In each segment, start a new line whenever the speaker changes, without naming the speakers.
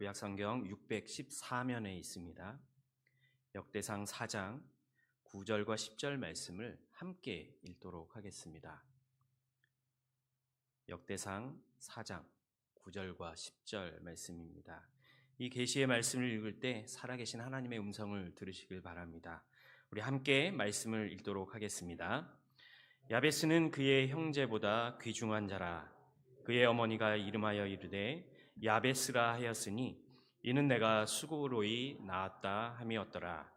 구약성경 614면에 있습니다. 역대상 4장 9절과 10절 말씀을 함께 읽도록 하겠습니다. 역대상 4장 9절과 10절 말씀입니다. 이 계시의 말씀을 읽을 때 살아계신 하나님의 음성을 들으시길 바랍니다. 우리 함께 말씀을 읽도록 하겠습니다. 야베스는 그의 형제보다 귀중한 자라. 그의 어머니가 이름하여 이르되 야베스라 하였으니 이는 내가 수고로이 낳았다 함이었더라.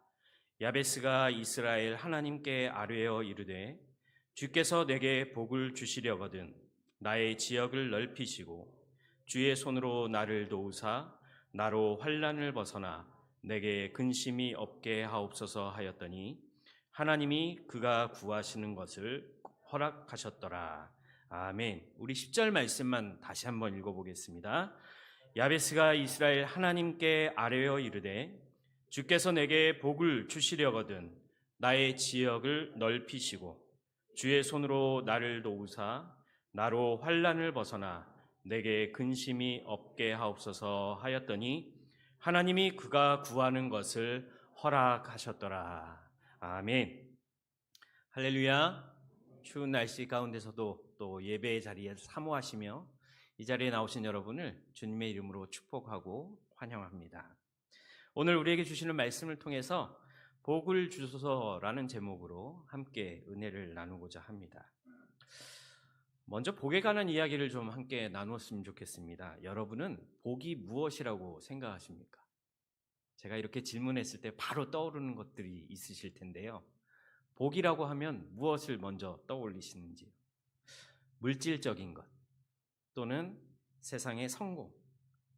야베스가 이스라엘 하나님께 아뢰어 이르되 주께서 내게 복을 주시려거든 나의 지역을 넓히시고 주의 손으로 나를 도우사 나로 환난을 벗어나 내게 근심이 없게 하옵소서 하였더니 하나님이 그가 구하시는 것을 허락하셨더라. 아멘. 우리 10절 말씀만 다시 한번 읽어보겠습니다. 야베스가 이스라엘 하나님께 아뢰어 이르되 주께서 내게 복을 주시려거든 나의 지역을 넓히시고 주의 손으로 나를 도우사 나로 환난을 벗어나 내게 근심이 없게 하옵소서 하였더니 하나님이 그가 구하는 것을 허락하셨더라. 아멘. 할렐루야. 추운 날씨 가운데서도 또 예배의 자리에 사모하시며 이 자리에 나오신 여러분을 주님의 이름으로 축복하고 환영합니다. 오늘 우리에게 주시는 말씀을 통해서 복을 주소서라는 제목으로 함께 은혜를 나누고자 합니다. 먼저 복에 관한 이야기를 좀 함께 나누었으면 좋겠습니다. 여러분은 복이 무엇이라고 생각하십니까? 제가 이렇게 질문했을 때 바로 떠오르는 것들이 있으실 텐데요. 복이라고 하면 무엇을 먼저 떠올리시는지요? 물질적인 것 또는 세상의 성공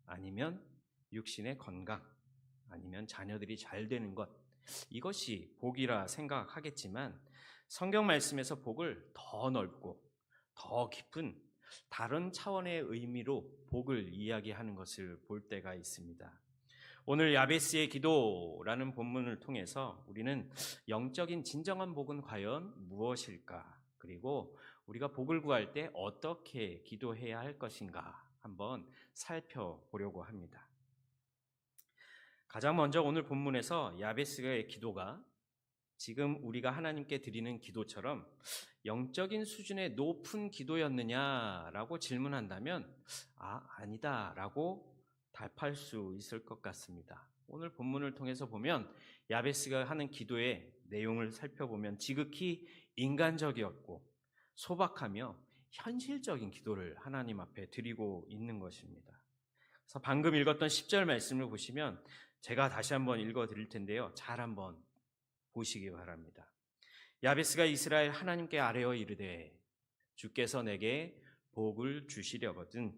아니면 육신의 건강 아니면 자녀들이 잘 되는 것 이것이 복이라 생각하겠지만 성경 말씀에서 복을 더 넓고 더 깊은 다른 차원의 의미로 복을 이야기하는 것을 볼 때가 있습니다. 오늘 야베스의 기도라는 본문을 통해서 우리는 영적인 진정한 복은 과연 무엇일까? 그리고 우리가 복을 구할 때 어떻게 기도해야 할 것인가 한번 살펴보려고 합니다. 가장 먼저 오늘 본문에서 야베스의 기도가 지금 우리가 하나님께 드리는 기도처럼 영적인 수준의 높은 기도였느냐라고 질문한다면 아니다라고 답할 수 있을 것 같습니다. 오늘 본문을 통해서 보면 야베스가 하는 기도의 내용을 살펴보면 지극히 인간적이었고 소박하며 현실적인 기도를 하나님 앞에 드리고 있는 것입니다. 그래서 방금 읽었던 10절 말씀을 보시면 제가 다시 한번 읽어 드릴 텐데요. 잘 한번 보시기 바랍니다. 야베스가 이스라엘 하나님께 아뢰어 이르되 주께서 내게 복을 주시려거든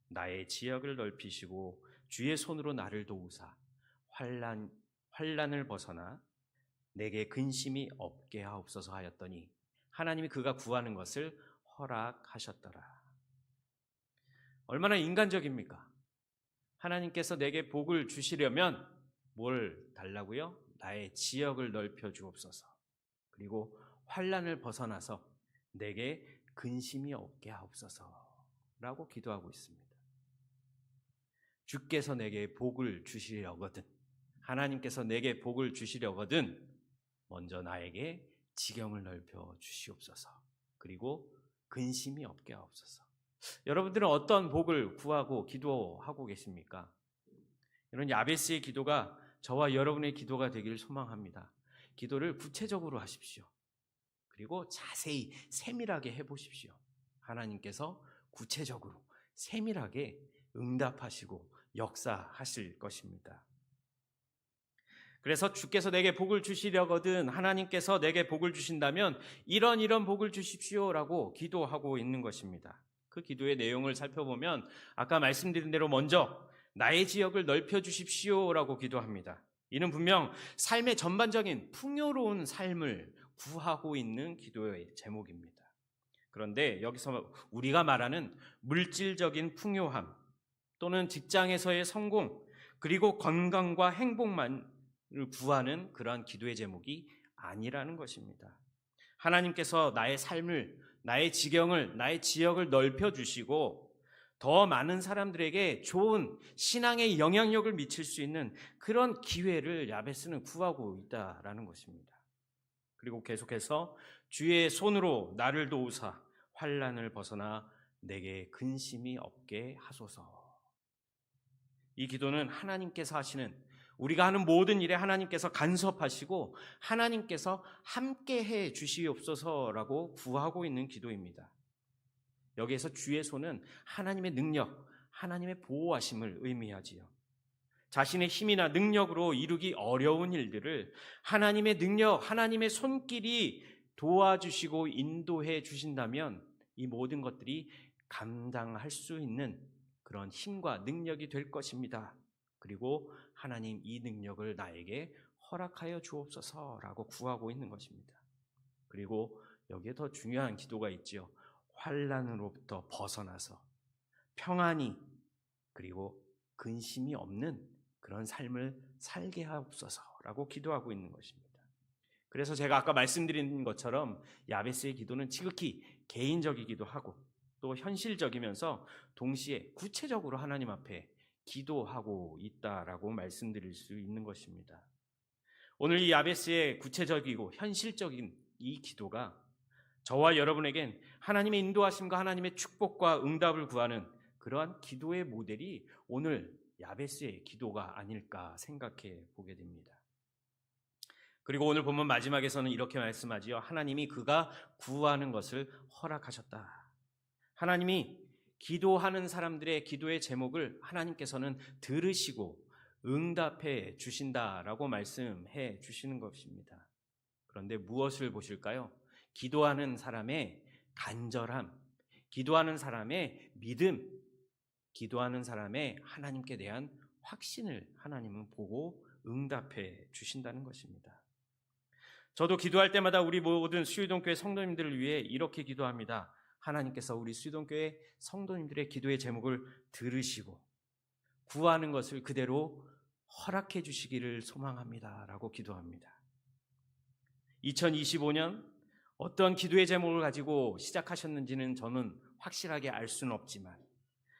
나의 지역을 넓히시고 주의 손으로 나를 도우사 환난을 벗어나 내게 근심이 없게 하옵소서 하였더니 하나님이 그가 구하는 것을 허락하셨더라. 얼마나 인간적입니까? 하나님께서 내게 복을 주시려면 뭘 달라고요? 나의 지역을 넓혀 주옵소서. 그리고 환난을 벗어나서 내게 근심이 없게 하옵소서라고 기도하고 있습니다. 주께서 내게 복을 주시려거든 하나님께서 내게 복을 주시려거든 먼저 나에게 지경을 넓혀 주시옵소서. 그리고 근심이 없게 하옵소서. 여러분들은 어떤 복을 구하고 기도하고 계십니까? 이런 야베스의 기도가 저와 여러분의 기도가 되기를 소망합니다. 기도를 구체적으로 하십시오. 그리고 자세히 세밀하게 해보십시오. 하나님께서 구체적으로 세밀하게 응답하시고 역사하실 것입니다. 그래서 주께서 내게 복을 주시려거든 하나님께서 내게 복을 주신다면 이런 복을 주십시오라고 기도하고 있는 것입니다. 그 기도의 내용을 살펴보면 아까 말씀드린 대로 먼저 나의 지역을 넓혀 주십시오라고 기도합니다. 이는 분명 삶의 전반적인 풍요로운 삶을 구하고 있는 기도의 제목입니다. 그런데 여기서 우리가 말하는 물질적인 풍요함 또는 직장에서의 성공 그리고 건강과 행복만을 구하는 그러한 기도의 제목이 아니라는 것입니다. 하나님께서 나의 삶을 나의 지경을 나의 지역을 넓혀 주시고 더 많은 사람들에게 좋은 신앙의 영향력을 미칠 수 있는 그런 기회를 야베스는 구하고 있다라는 것입니다. 그리고 계속해서 주의 손으로 나를 도우사 환난을 벗어나 내게 근심이 없게 하소서. 이 기도는 하나님께서 하시는, 우리가 하는 모든 일에 하나님께서 간섭하시고 하나님께서 함께해 주시옵소서라고 구하고 있는 기도입니다. 여기에서 주의 손은 하나님의 능력, 하나님의 보호하심을 의미하지요. 자신의 힘이나 능력으로 이루기 어려운 일들을 하나님의 능력, 하나님의 손길이 도와주시고 인도해 주신다면 이 모든 것들이 감당할 수 있는 그런 힘과 능력이 될 것입니다. 그리고 하나님 이 능력을 나에게 허락하여 주옵소서라고 구하고 있는 것입니다. 그리고 여기에 더 중요한 기도가 있죠. 환난으로부터 벗어나서 평안히 그리고 근심이 없는 그런 삶을 살게 하옵소서라고 기도하고 있는 것입니다. 그래서 제가 아까 말씀드린 것처럼 야베스의 기도는 지극히 개인적이기도 하고 또 현실적이면서 동시에 구체적으로 하나님 앞에 기도하고 있다라고 말씀드릴 수 있는 것입니다. 오늘 이 야베스의 구체적이고 현실적인 이 기도가 저와 여러분에겐 하나님의 인도하심과 하나님의 축복과 응답을 구하는 그러한 기도의 모델이 오늘 야베스의 기도가 아닐까 생각해 보게 됩니다. 그리고 오늘 본문 마지막에서는 이렇게 말씀하지요. 하나님이 그가 구하는 것을 허락하셨다. 하나님이 기도하는 사람들의 기도의 제목을 하나님께서는 들으시고 응답해 주신다라고 말씀해 주시는 것입니다. 그런데 무엇을 보실까요? 기도하는 사람의 간절함, 기도하는 사람의 믿음, 기도하는 사람의 하나님께 대한 확신을 하나님은 보고 응답해 주신다는 것입니다. 저도 기도할 때마다 우리 모든 수유동교회 성도님들을 위해 이렇게 기도합니다. 하나님께서 우리 수유동교회 성도님들의 기도의 제목을 들으시고 구하는 것을 그대로 허락해 주시기를 소망합니다 라고 기도합니다. 2025년 어떤 기도의 제목을 가지고 시작하셨는지는 저는 확실하게 알 수는 없지만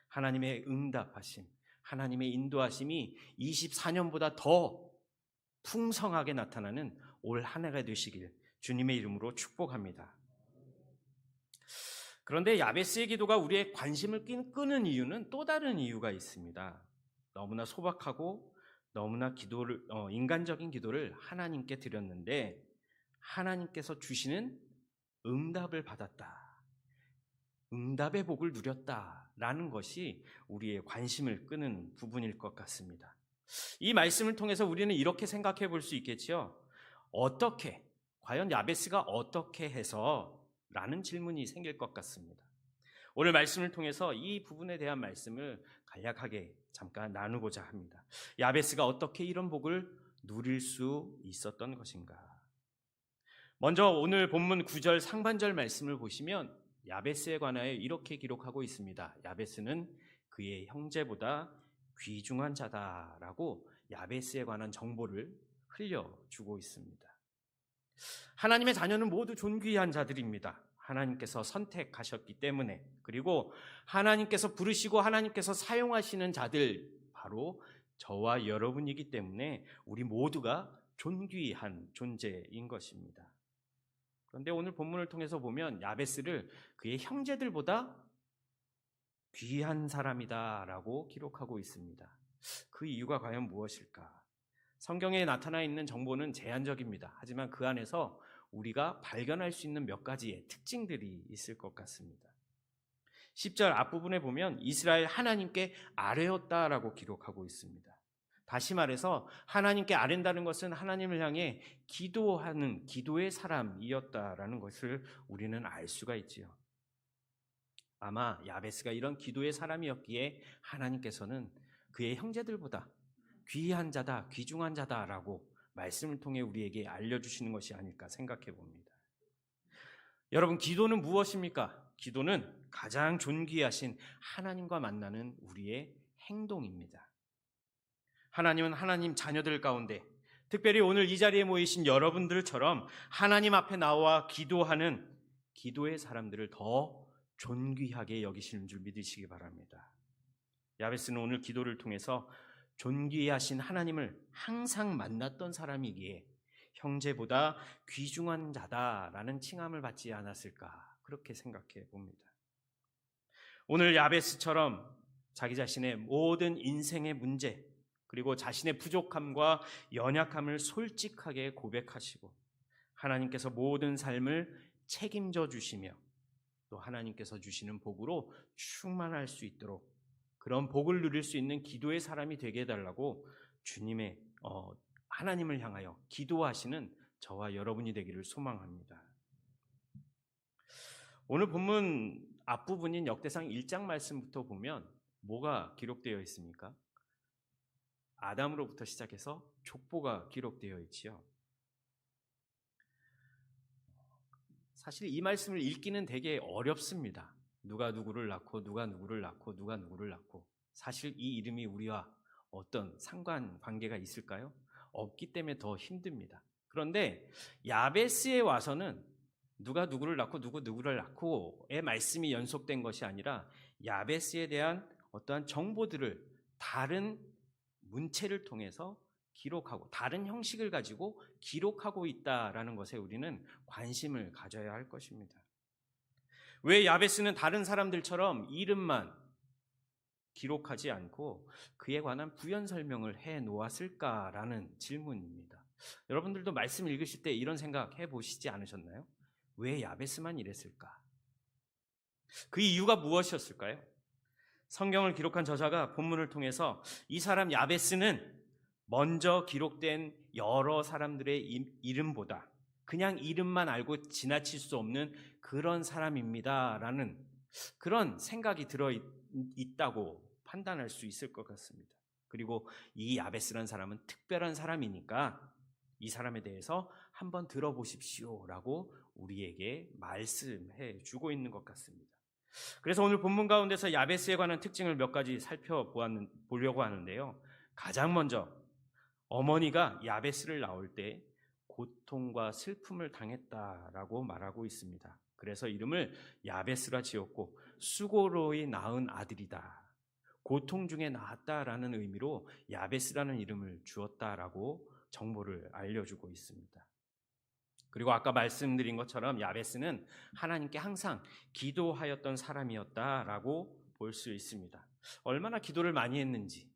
하나님의 응답하심, 하나님의 인도하심이 24년보다 더 풍성하게 나타나는 올 한 해가 되시길 주님의 이름으로 축복합니다. 그런데 야베스의 기도가 우리의 관심을 끄는 이유는 또 다른 이유가 있습니다. 너무나 소박하고 너무나 인간적인 기도를 하나님께 드렸는데 하나님께서 주시는 응답을 받았다. 응답의 복을 누렸다라는 것이 우리의 관심을 끄는 부분일 것 같습니다. 이 말씀을 통해서 우리는 이렇게 생각해 볼 수 있겠지요. 과연 야베스가 어떻게 해서? 라는 질문이 생길 것 같습니다. 오늘 말씀을 통해서 이 부분에 대한 말씀을 간략하게 잠깐 나누고자 합니다. 야베스가 어떻게 이런 복을 누릴 수 있었던 것인가? 먼저 오늘 본문 9절 상반절 말씀을 보시면 야베스에 관하여 이렇게 기록하고 있습니다. 야베스는 그의 형제보다 귀중한 자다라고 야베스에 관한 정보를 흘려주고 있습니다. 하나님의 자녀는 모두 존귀한 자들입니다. 하나님께서 선택하셨기 때문에, 그리고 하나님께서 부르시고 하나님께서 사용하시는 자들, 바로 저와 여러분이기 때문에 우리 모두가 존귀한 존재인 것입니다. 그런데 오늘 본문을 통해서 보면 야베스를 그의 형제들보다 귀한 사람이다라고 기록하고 있습니다. 그 이유가 과연 무엇일까? 성경에 나타나 있는 정보는 제한적입니다. 하지만 그 안에서 우리가 발견할 수 있는 몇 가지의 특징들이 있을 것 같습니다. 10절 앞부분에 보면 이스라엘 하나님께 아뢰었다라고 기록하고 있습니다. 다시 말해서 하나님께 아뢰다는 것은 하나님을 향해 기도하는 기도의 사람이었다라는 것을 우리는 알 수가 있지요. 아마 야베스가 이런 기도의 사람이었기에 하나님께서는 그의 형제들보다 귀한 자다, 귀중한 자다라고 말씀을 통해 우리에게 알려주시는 것이 아닐까 생각해 봅니다. 여러분, 기도는 무엇입니까? 기도는 가장 존귀하신 하나님과 만나는 우리의 행동입니다. 하나님은 하나님 자녀들 가운데 특별히 오늘 이 자리에 모이신 여러분들처럼 하나님 앞에 나와 기도하는 기도의 사람들을 더 존귀하게 여기시는 줄 믿으시기 바랍니다. 야베스는 오늘 기도를 통해서 존귀하신 하나님을 항상 만났던 사람이기에 형제보다 귀중한 자다라는 칭함을 받지 않았을까, 그렇게 생각해 봅니다. 오늘 야베스처럼 자기 자신의 모든 인생의 문제, 그리고 자신의 부족함과 연약함을 솔직하게 고백하시고 하나님께서 모든 삶을 책임져 주시며 또 하나님께서 주시는 복으로 충만할 수 있도록 그런 복을 누릴 수 있는 기도의 사람이 되게 해달라고 주님의 하나님을 향하여 기도하시는 저와 여러분이 되기를 소망합니다. 오늘 본문 앞부분인 역대상 1장 말씀부터 보면 뭐가 기록되어 있습니까? 아담으로부터 시작해서 족보가 기록되어 있지요. 사실 이 말씀을 읽기는 되게 어렵습니다. 누가 누구를 낳고 누가 누구를 낳고 누가 누구를 낳고, 사실 이 이름이 우리와 어떤 상관관계가 있을까요? 없기 때문에 더 힘듭니다. 그런데 야베스에 와서는 누가 누구를 낳고 누구 누구를 낳고의 말씀이 연속된 것이 아니라 야베스에 대한 어떠한 정보들을 다른 문체를 통해서 기록하고 다른 형식을 가지고 기록하고 있다라는 것에 우리는 관심을 가져야 할 것입니다. 왜 야베스는 다른 사람들처럼 이름만 기록하지 않고 그에 관한 부연 설명을 해 놓았을까라는 질문입니다. 여러분들도 말씀 읽으실 때 이런 생각 해보시지 않으셨나요? 왜 야베스만 이랬을까? 그 이유가 무엇이었을까요? 성경을 기록한 저자가 본문을 통해서 이 사람 야베스는 먼저 기록된 여러 사람들의 이름보다 그냥 이름만 알고 지나칠 수 없는 그런 사람입니다라는 그런 생각이 들어있다고 판단할 수 있을 것 같습니다. 그리고 이 야베스라는 사람은 특별한 사람이니까 이 사람에 대해서 한번 들어보십시오라고 우리에게 말씀해 주고 있는 것 같습니다. 그래서 오늘 본문 가운데서 야베스에 관한 특징을 몇 가지 살펴보려고 하는데요. 가장 먼저 어머니가 야베스를 낳을 때 고통과 슬픔을 당했다라고 말하고 있습니다. 그래서 이름을 야베스라 지었고 수고로이 낳은 아들이다, 고통 중에 낳았다라는 의미로 야베스라는 이름을 주었다라고 정보를 알려주고 있습니다. 그리고 아까 말씀드린 것처럼 야베스는 하나님께 항상 기도하였던 사람이었다라고 볼 수 있습니다. 얼마나 기도를 많이 했는지,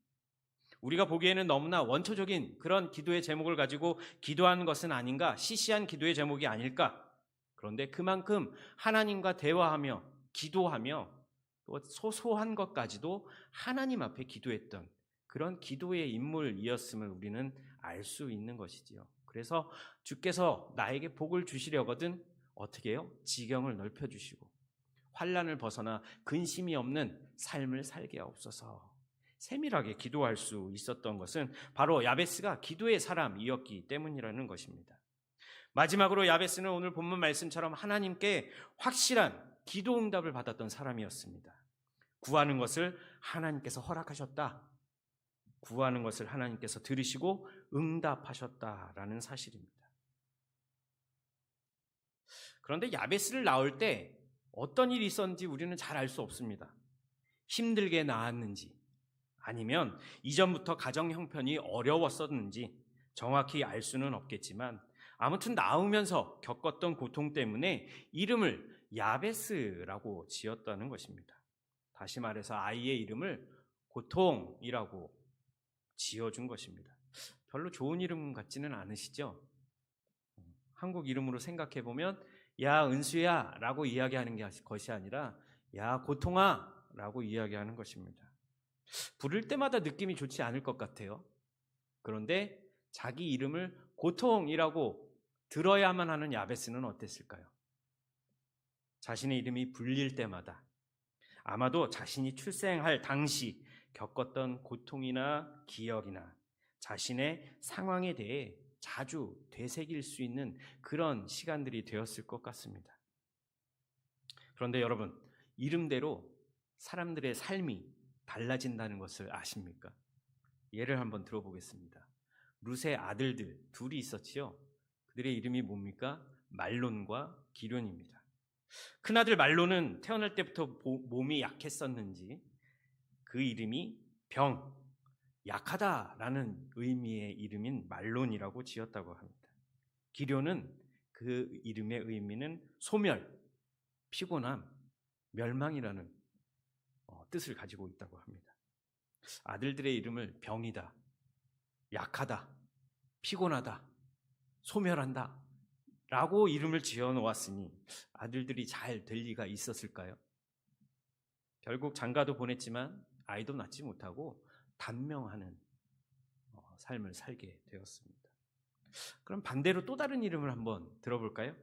우리가 보기에는 너무나 원초적인 그런 기도의 제목을 가지고 기도하는 것은 아닌가, 시시한 기도의 제목이 아닐까. 그런데 그만큼 하나님과 대화하며 기도하며 또 소소한 것까지도 하나님 앞에 기도했던 그런 기도의 인물이었음을 우리는 알 수 있는 것이지요. 그래서 주께서 나에게 복을 주시려거든 어떻게 해요? 지경을 넓혀주시고 환난을 벗어나 근심이 없는 삶을 살게 하옵소서. 세밀하게 기도할 수 있었던 것은 바로 야베스가 기도의 사람이었기 때문이라는 것입니다. 마지막으로 야베스는 오늘 본문 말씀처럼 하나님께 확실한 기도 응답을 받았던 사람이었습니다. 구하는 것을 하나님께서 허락하셨다, 구하는 것을 하나님께서 들으시고 응답하셨다라는 사실입니다. 그런데 야베스를 낳을 때 어떤 일이 있었는지 우리는 잘 알 수 없습니다. 힘들게 낳았는지 아니면 이전부터 가정 형편이 어려웠었는지 정확히 알 수는 없겠지만 아무튼 낳으면서 겪었던 고통 때문에 이름을 야베스라고 지었다는 것입니다. 다시 말해서 아이의 이름을 고통이라고 지어준 것입니다. 별로 좋은 이름 같지는 않으시죠? 한국 이름으로 생각해보면 야 은수야 라고 이야기하는 것이 아니라 야 고통아 라고 이야기하는 것입니다. 부를 때마다 느낌이 좋지 않을 것 같아요. 그런데 자기 이름을 고통이라고 들어야만 하는 야베스는 어땠을까요? 자신의 이름이 불릴 때마다 아마도 자신이 출생할 당시 겪었던 고통이나 기억이나 자신의 상황에 대해 자주 되새길 수 있는 그런 시간들이 되었을 것 같습니다. 그런데 여러분, 이름대로 사람들의 삶이 달라진다는 것을 아십니까? 예를 한번 들어보겠습니다. 룻의 아들들 둘이 있었지요. 그들의 이름이 뭡니까? 말론과 기련입니다. 큰아들 말로는 태어날 때부터 몸이 약했었는지 그 이름이 병, 약하다라는 의미의 이름인 말론이라고 지었다고 합니다. 기료는 그 이름의 의미는 소멸, 피곤함, 멸망이라는 뜻을 가지고 있다고 합니다. 아들들의 이름을 병이다, 약하다, 피곤하다, 소멸한다 라고 이름을 지어 놓았으니 아들들이 잘 될 리가 있었을까요? 결국 장가도 보냈지만 아이도 낳지 못하고 단명하는 삶을 살게 되었습니다. 그럼 반대로 또 다른 이름을 한번 들어볼까요?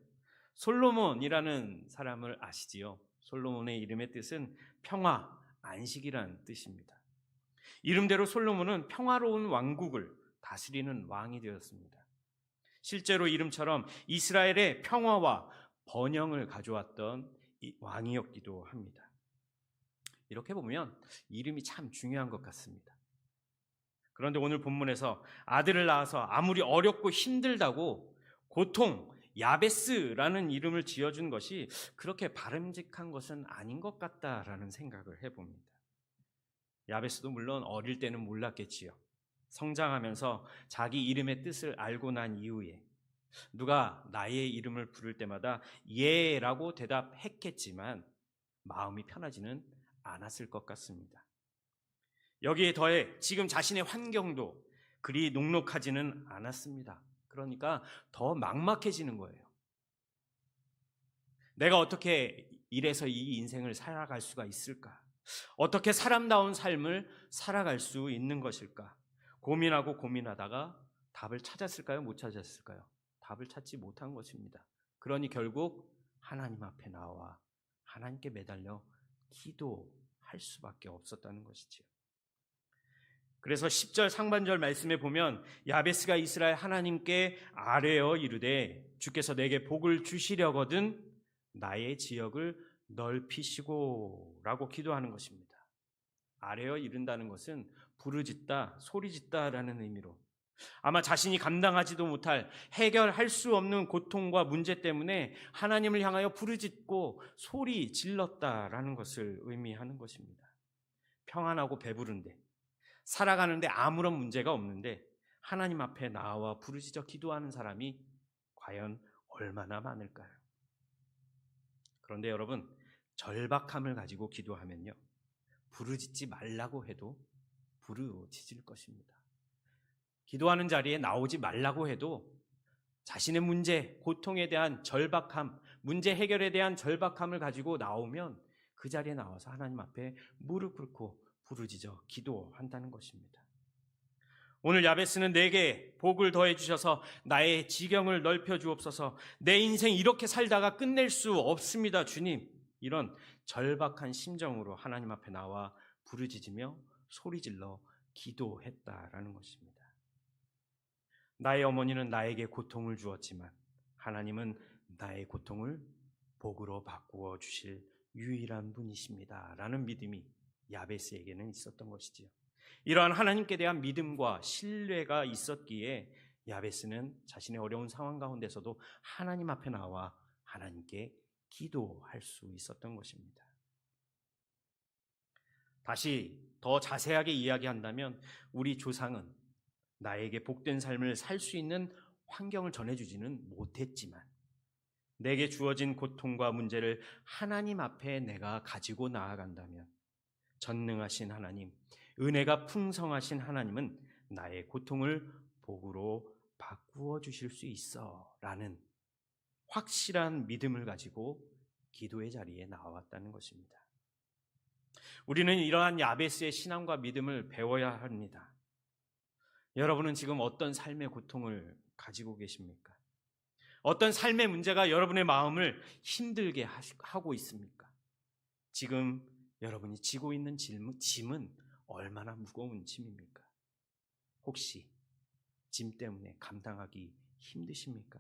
솔로몬이라는 사람을 아시지요? 솔로몬의 이름의 뜻은 평화, 안식이란 뜻입니다. 이름대로 솔로몬은 평화로운 왕국을 다스리는 왕이 되었습니다. 실제로 이름처럼 이스라엘의 평화와 번영을 가져왔던 왕이었기도 합니다. 이렇게 보면 이름이 참 중요한 것 같습니다. 그런데 오늘 본문에서 아들을 낳아서 아무리 어렵고 힘들다고 고통, 야베스라는 이름을 지어준 것이 그렇게 바람직한 것은 아닌 것 같다라는 생각을 해봅니다. 야베스도 물론 어릴 때는 몰랐겠지요. 성장하면서 자기 이름의 뜻을 알고 난 이후에 누가 나의 이름을 부를 때마다 예라고 대답했겠지만 마음이 편하지는 않았을 것 같습니다. 여기에 더해 지금 자신의 환경도 그리 녹록하지는 않았습니다. 그러니까 더 막막해지는 거예요. 내가 어떻게 이래서 이 인생을 살아갈 수가 있을까? 어떻게 사람다운 삶을 살아갈 수 있는 것일까? 고민하고 고민하다가 답을 찾았을까요? 못 찾았을까요? 답을 찾지 못한 것입니다. 그러니 결국 하나님 앞에 나와 하나님께 매달려 기도할 수밖에 없었다는 것이지요. 그래서 10절 상반절 말씀에 보면 야베스가 이스라엘 하나님께 아뢰어 이르되 주께서 내게 복을 주시려거든 나의 지역을 넓히시고 라고 기도하는 것입니다. 아뢰어 이른다는 것은 부르짖다, 소리짓다라는 의미로 아마 자신이 감당하지도 못할 해결할 수 없는 고통과 문제 때문에 하나님을 향하여 부르짖고 소리 질렀다라는 것을 의미하는 것입니다. 평안하고 배부른데 살아가는데 아무런 문제가 없는데 하나님 앞에 나와 부르짖어 기도하는 사람이 과연 얼마나 많을까요? 그런데 여러분, 절박함을 가지고 기도하면요, 부르짖지 말라고 해도 부르짖을 것입니다. 기도하는 자리에 나오지 말라고 해도 자신의 문제, 고통에 대한 절박함, 문제 해결에 대한 절박함을 가지고 나오면 그 자리에 나와서 하나님 앞에 무릎 꿇고 부르짖어 기도한다는 것입니다. 오늘 야베스는 내게 복을 더해 주셔서 나의 지경을 넓혀 주옵소서. 내 인생 이렇게 살다가 끝낼 수 없습니다, 주님. 이런 절박한 심정으로 하나님 앞에 나와 부르짖으며 소리질러 기도했다라는 것입니다. 나의 어머니는 나에게 고통을 주었지만 하나님은 나의 고통을 복으로 바꾸어 주실 유일한 분이십니다 라는 믿음이 야베스에게는 있었던 것이지요. 이러한 하나님께 대한 믿음과 신뢰가 있었기에 야베스는 자신의 어려운 상황 가운데서도 하나님 앞에 나와 하나님께 기도할 수 있었던 것입니다. 다시 더 자세하게 이야기한다면 우리 조상은 나에게 복된 삶을 살 수 있는 환경을 전해주지는 못했지만 내게 주어진 고통과 문제를 하나님 앞에 내가 가지고 나아간다면 전능하신 하나님, 은혜가 풍성하신 하나님은 나의 고통을 복으로 바꾸어 주실 수 있어 라는 확실한 믿음을 가지고 기도의 자리에 나왔다는 것입니다. 우리는 이러한 야베스의 신앙과 믿음을 배워야 합니다. 여러분은 지금 어떤 삶의 고통을 가지고 계십니까? 어떤 삶의 문제가 여러분의 마음을 힘들게 하고 있습니까? 지금 여러분이 지고 있는 짐은 얼마나 무거운 짐입니까? 혹시 짐 때문에 감당하기 힘드십니까?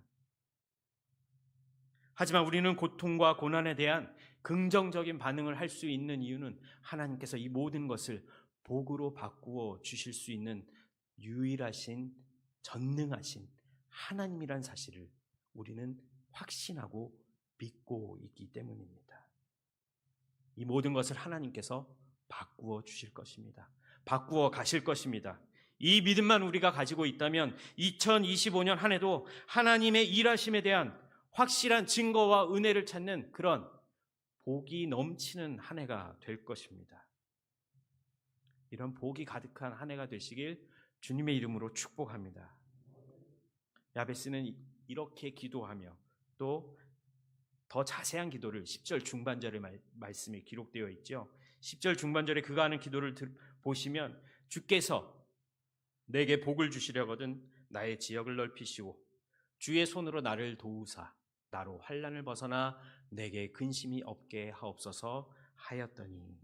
하지만 우리는 고통과 고난에 대한 긍정적인 반응을 할 수 있는 이유는 하나님께서 이 모든 것을 복으로 바꾸어 주실 수 있는 유일하신 전능하신 하나님이란 사실을 우리는 확신하고 믿고 있기 때문입니다. 이 모든 것을 하나님께서 바꾸어 주실 것입니다. 바꾸어 가실 것입니다. 이 믿음만 우리가 가지고 있다면 2025년 한 해도 하나님의 일하심에 대한 확실한 증거와 은혜를 찾는 그런 복이 넘치는 한 해가 될 것입니다. 이런 복이 가득한 한 해가 되시길 주님의 이름으로 축복합니다. 야베스는 이렇게 기도하며 또 더 자세한 기도를 10절 중반절의 말씀이 기록되어 있죠. 10절 중반절에 그가 하는 기도를 보시면 주께서 내게 복을 주시려거든 나의 지역을 넓히시고 주의 손으로 나를 도우사 나로 환난을 벗어나 내게 근심이 없게 하옵소서 하였더니,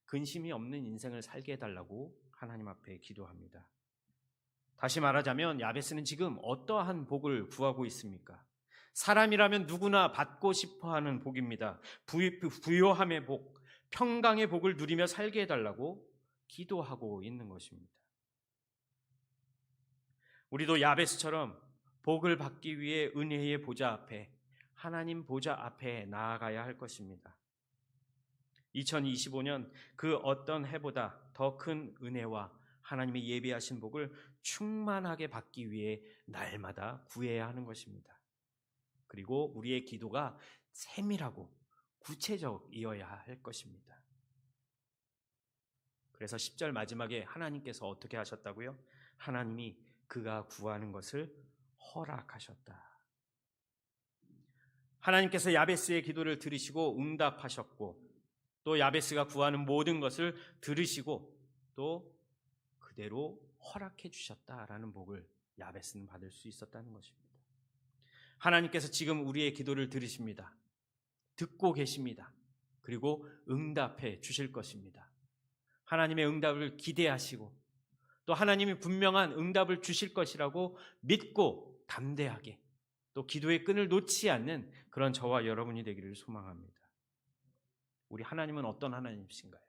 근심이 없는 인생을 살게 해달라고 하나님 앞에 기도합니다. 다시 말하자면 야베스는 지금 어떠한 복을 구하고 있습니까? 사람이라면 누구나 받고 싶어하는 복입니다. 부요함의 복, 평강의 복을 누리며 살게 해달라고 기도하고 있는 것입니다. 우리도 야베스처럼 복을 받기 위해 은혜의 보좌 앞에, 하나님 보좌 앞에 나아가야 할 것입니다. 2025년 그 어떤 해보다 더 큰 은혜와 하나님의 예비하신 복을 충만하게 받기 위해 날마다 구해야 하는 것입니다. 그리고 우리의 기도가 세밀하고 구체적이어야 할 것입니다. 그래서 10절 마지막에 하나님께서 어떻게 하셨다고요? 하나님이 그가 구하는 것을 허락하셨다. 하나님께서 야베스의 기도를 들으시고 응답하셨고, 또 야베스가 구하는 모든 것을 들으시고 또 그대로 허락해 주셨다라는 복을 야베스는 받을 수 있었다는 것입니다. 하나님께서 지금 우리의 기도를 들으십니다. 듣고 계십니다. 그리고 응답해 주실 것입니다. 하나님의 응답을 기대하시고 또 하나님이 분명한 응답을 주실 것이라고 믿고 담대하게 또 기도의 끈을 놓지 않는 그런 저와 여러분이 되기를 소망합니다. 우리 하나님은 어떤 하나님이신가요?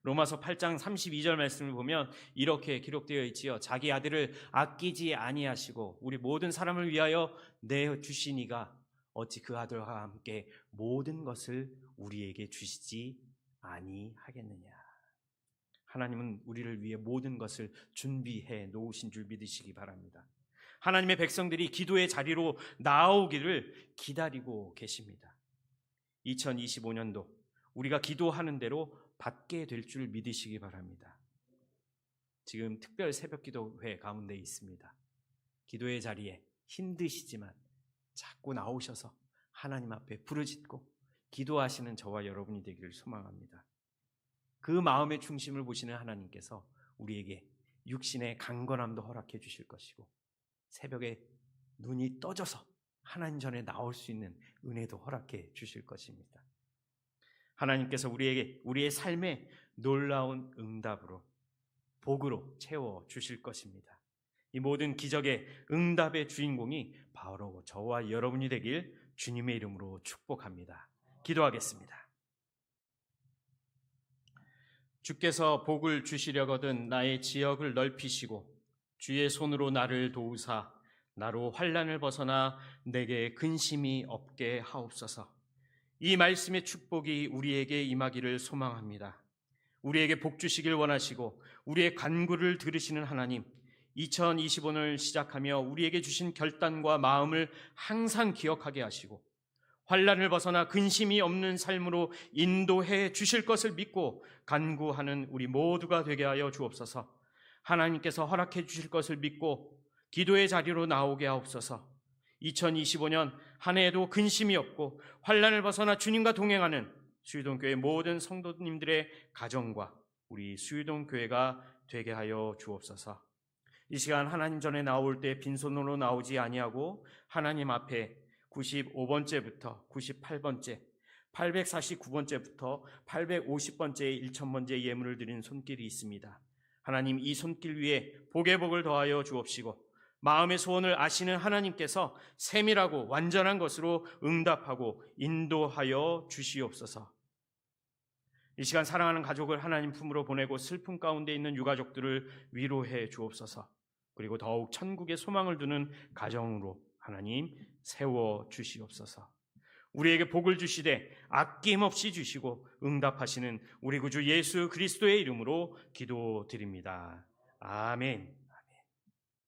로마서 8장 32절 말씀을 보면 이렇게 기록되어 있지요. 자기 아들을 아끼지 아니하시고 우리 모든 사람을 위하여 내주시니가 어찌 그 아들과 함께 모든 것을 우리에게 주시지 아니하겠느냐. 하나님은 우리를 위해 모든 것을 준비해 놓으신 줄 믿으시기 바랍니다. 하나님의 백성들이 기도의 자리로 나오기를 기다리고 계십니다. 2025년도 우리가 기도하는 대로 받게 될 줄 믿으시기 바랍니다. 지금 특별 새벽 기도회 가운데 있습니다. 기도의 자리에 힘드시지만 자꾸 나오셔서 하나님 앞에 부르짖고 기도하시는 저와 여러분이 되기를 소망합니다. 그 마음의 중심을 보시는 하나님께서 우리에게 육신의 강건함도 허락해 주실 것이고 새벽에 눈이 떠져서 하나님 전에 나올 수 있는 은혜도 허락해 주실 것입니다. 하나님께서 우리에게 우리의 삶에 놀라운 응답으로 복으로 채워 주실 것입니다. 이 모든 기적의 응답의 주인공이 바로 저와 여러분이 되길 주님의 이름으로 축복합니다. 기도하겠습니다. 주께서 복을 주시려거든 나의 지역을 넓히시고 주의 손으로 나를 도우사 나로 환난을 벗어나 내게 근심이 없게 하옵소서. 이 말씀의 축복이 우리에게 임하기를 소망합니다. 우리에게 복 주시길 원하시고 우리의 간구를 들으시는 하나님, 2025년을 시작하며 우리에게 주신 결단과 마음을 항상 기억하게 하시고 환난을 벗어나 근심이 없는 삶으로 인도해 주실 것을 믿고 간구하는 우리 모두가 되게 하여 주옵소서. 하나님께서 허락해 주실 것을 믿고 기도의 자리로 나오게 하옵소서. 2025년 한 해에도 근심이 없고 환난을 벗어나 주님과 동행하는 수유동교회 모든 성도님들의 가정과 우리 수유동교회가 되게 하여 주옵소서. 이 시간 하나님 전에 나올 때 빈손으로 나오지 아니하고 하나님 앞에 95번째부터 98번째, 849번째부터 850번째의 1000번째 예물을 드린 손길이 있습니다. 하나님, 이 손길 위에 복의 복을 더하여 주옵시고 마음의 소원을 아시는 하나님께서 세밀하고 완전한 것으로 응답하고 인도하여 주시옵소서. 이 시간 사랑하는 가족을 하나님 품으로 보내고 슬픔 가운데 있는 유가족들을 위로해 주옵소서. 그리고 더욱 천국의 소망을 두는 가정으로 하나님 세워 주시옵소서. 우리에게 복을 주시되 아낌없이 주시고 응답하시는 우리 구주 예수 그리스도의 이름으로 기도드립니다. 아멘.